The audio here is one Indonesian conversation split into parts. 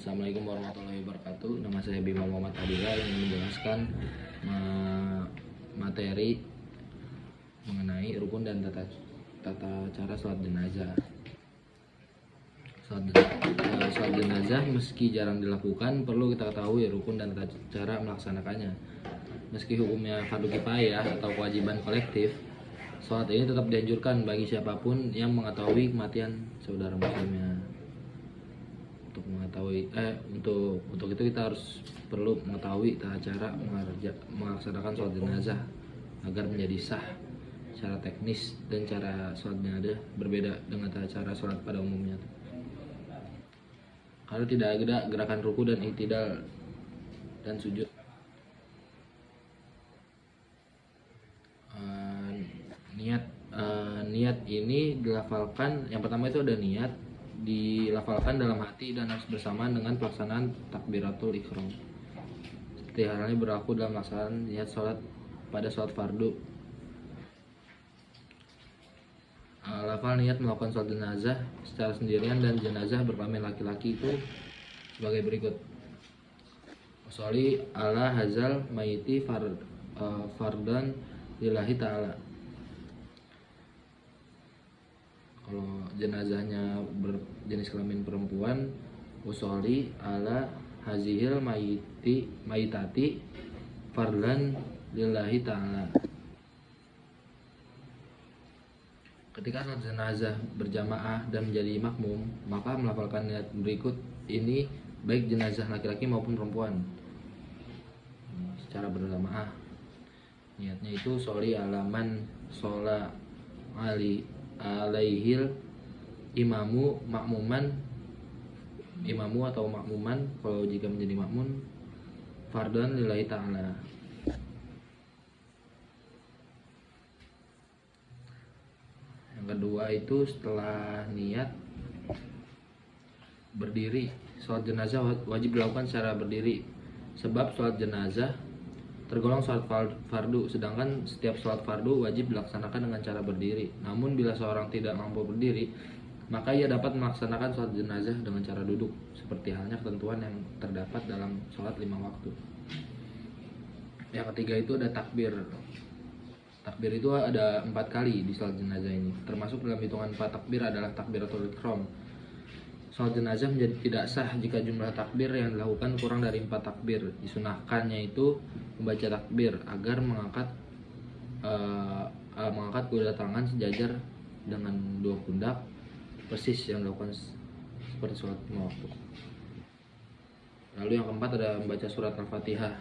Assalamualaikum warahmatullahi wabarakatuh. Nama saya Bima Muhammad Adila yang menjelaskan materi mengenai rukun dan tata cara sholat jenazah. Sholat jenazah meski jarang dilakukan, perlu kita ketahui rukun dan tata cara melaksanakannya. Meski hukumnya fardu kifayah atau kewajiban kolektif, sholat ini tetap dianjurkan bagi siapapun yang mengetahui kematian saudara muslimnya. Untuk itu kita harus perlu mengetahui tata cara melaksanakan sholat jenazah agar menjadi sah. Secara teknis dan cara sholat jenazah berbeda dengan tata cara sholat pada umumnya. Kalau tidak ada gerakan ruku dan i'tidal dan sujud. Niat ini dilafalkan. Yang pertama itu ada niat, dilafalkan dalam hati dan harus bersamaan dengan pelaksanaan takbiratul ihram. Seperti halnya berlaku dalam pelaksanaan niat sholat pada sholat fardu. Lafal niat melakukan sholat jenazah secara sendirian dan jenazah berkelamin laki-laki itu sebagai berikut: sholli ala hazal mayiti fardan lillahi ta'ala. Kalau jenazahnya berjenis kelamin perempuan, usolli ala hazihil mayitati fardan lillahi ta'ala. Ketika sholat jenazah berjamaah dan menjadi makmum, maka melafalkan niat berikut ini baik jenazah laki-laki maupun perempuan secara berjamaah. Niatnya itu sholli alaman shola alaihil imamu atau makmuman kalau jika menjadi makmun fardan lillahi ta'ala. Yang kedua itu setelah niat berdiri. Sholat jenazah wajib dilakukan secara berdiri, sebab sholat jenazah tergolong sholat fardu, sedangkan setiap sholat fardu wajib dilaksanakan dengan cara berdiri. Namun bila seorang tidak mampu berdiri, maka ia dapat melaksanakan sholat jenazah dengan cara duduk, seperti halnya ketentuan yang terdapat dalam sholat 5 waktu. Yang ketiga itu ada takbir. Takbir itu ada 4 kali di sholat jenazah ini. Termasuk dalam hitungan 4 takbir adalah takbiratul ihram. Sholat jenazah menjadi tidak sah jika jumlah takbir yang dilakukan kurang dari 4 takbir. Disunahkannya itu membaca takbir agar mengangkat kedua tangan sejajar dengan 2 pundak, persis yang dilakukan seperti sholat 5 waktu. Lalu yang keempat ada membaca surat Al-Fatihah.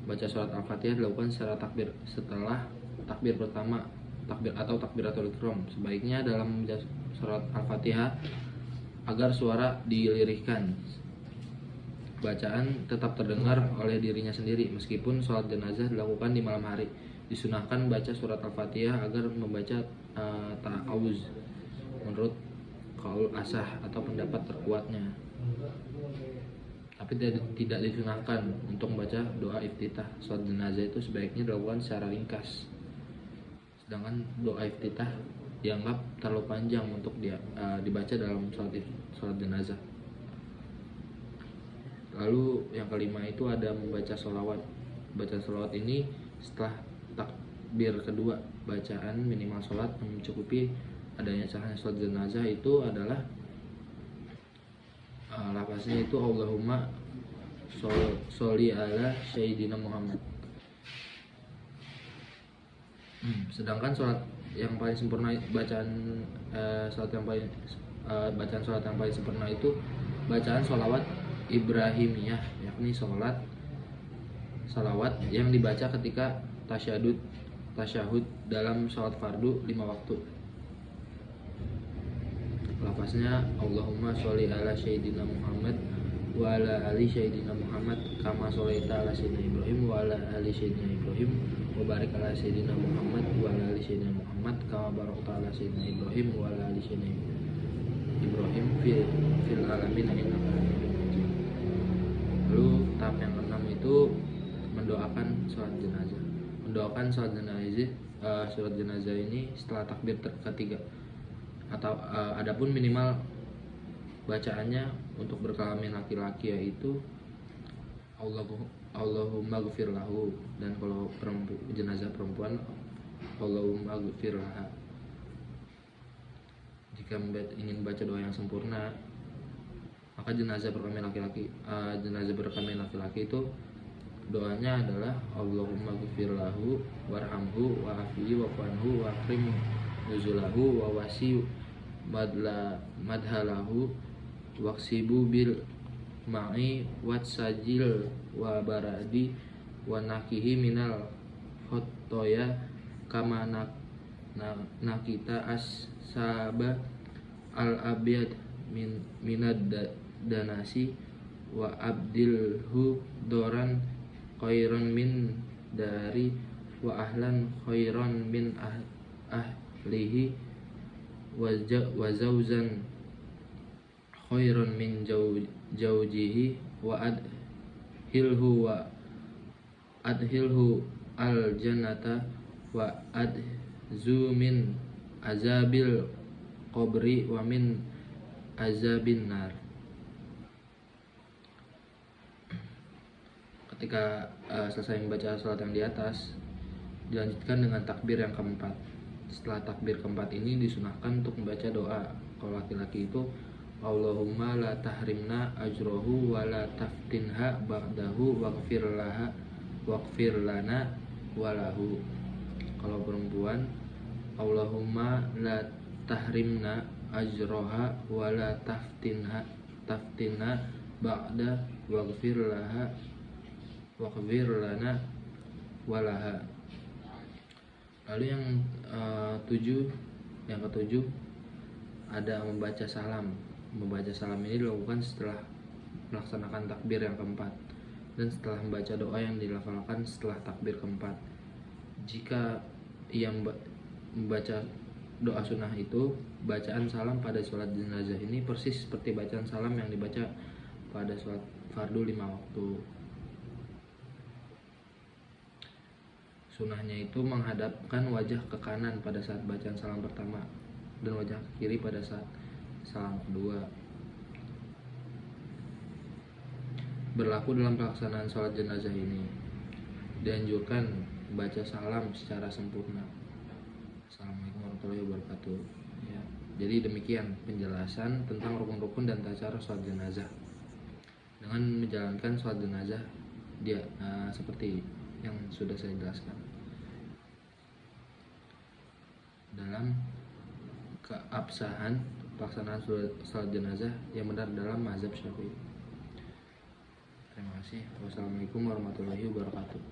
Baca surat Al-Fatihah dilakukan secara takbir setelah takbir pertama, takbir atau takbiratul ihram. Sebaiknya dalam membaca surat Al-Fatihah agar suara dilirihkan, bacaan tetap terdengar oleh dirinya sendiri. Meskipun sholat jenazah dilakukan di malam hari, disunahkan baca surat Al-Fatihah agar membaca ta'awuz menurut qaul asah atau pendapat terkuatnya. Tapi tidak disunahkan untuk membaca doa iftitah. Sholat jenazah itu sebaiknya dilakukan secara ringkas, sedangkan doa iftitah dianggap terlalu panjang untuk dibaca dalam sholat jenazah. Lalu yang kelima itu ada membaca sholawat. Baca sholawat ini setelah takbir kedua. Bacaan minimal sholat yang mencukupi adanya sahnya sholat jenazah itu adalah lafaznya itu Allahumma sholli ala sayyidina Muhammad. Sedangkan sholat yang paling sempurna, bacaan sholat yang paling sempurna itu bacaan sholawat Ibrahimiyah, yakni sholawat yang dibaca ketika tasyahud dalam sholat fardu 5 waktu. Lafaznya Allahumma sholli ala sayyidina Muhammad wa ala ali sayyidina Muhammad kama sholaita ala sayyidina Ibrahim wa ala ali sayyidina Ibrahim wa barik ala sayyidina Muhammad wa ala ali sayyidina Muhammad kama barakta ala sayyidina Ibrahim wa ala ali sayyidina Ibrahim fil alamin innaka Hamidum Majid. Lalu tahap yang keenam itu mendoakan sholat jenazah. Mendoakan sholat jenazah ini setelah takbir ketiga. Atau adapun minimal bacaannya untuk berkelamin laki-laki yaitu Allahumma ghfir lahu, dan kalau jenazah perempuan Allahumma ghfir laha. Jika ingin baca doa yang sempurna, maka jenazah berkelamin laki-laki itu doanya adalah Allahumma ghfir lahu warhamhu wa'afihi wa'fu wa akrim nuzulahu wa wasi madhalahu waksibu bil ma'i watsajil wa baradi wa nakihi minal khotoya kama nakita as-saba al-abiyad minad danasi wa abdilhu doran khairan min dari wa ahlan khairan min ahlihi wa zawzan khairan min jaujihi wa adhilhu al jannata wa adzu min azabil qabri wa min azabin nar. Ketika selesai membaca salat yang di atas, dilanjutkan dengan takbir yang keempat. Setelah takbir keempat ini disunahkan untuk membaca doa. Kalau laki-laki itu Allahumma la tahrimna ajrohu wa la taftinha ba'dahu waghfir lana walahu. Kalau perempuan Allahumma la tahrimna ajroha wa la taftinha ba'da waghfir lana walaha. Lalu yang ketujuh ada membaca salam. Membaca salam ini dilakukan setelah melaksanakan takbir yang keempat dan setelah membaca doa yang dilafalkan setelah takbir keempat. Jika ia membaca doa sunnah itu, bacaan salam pada sholat jenazah ini persis seperti bacaan salam yang dibaca pada sholat fardu 5 waktu. Sunnahnya itu menghadapkan wajah ke kanan pada saat bacaan salam pertama dan wajah ke kiri pada saat salam kedua. Berlaku dalam pelaksanaan sholat jenazah ini, dianjurkan baca salam secara sempurna. Assalamualaikum warahmatullahi wabarakatuh. Ya, jadi demikian penjelasan tentang rukun-rukun dan tata cara sholat jenazah. Dengan menjalankan sholat jenazah dia seperti yang sudah saya jelaskan. Dalam keabsahan pelaksanaan sholat jenazah yang benar dalam mazhab Syafi'i. Terima kasih. Wassalamualaikum warahmatullahi wabarakatuh.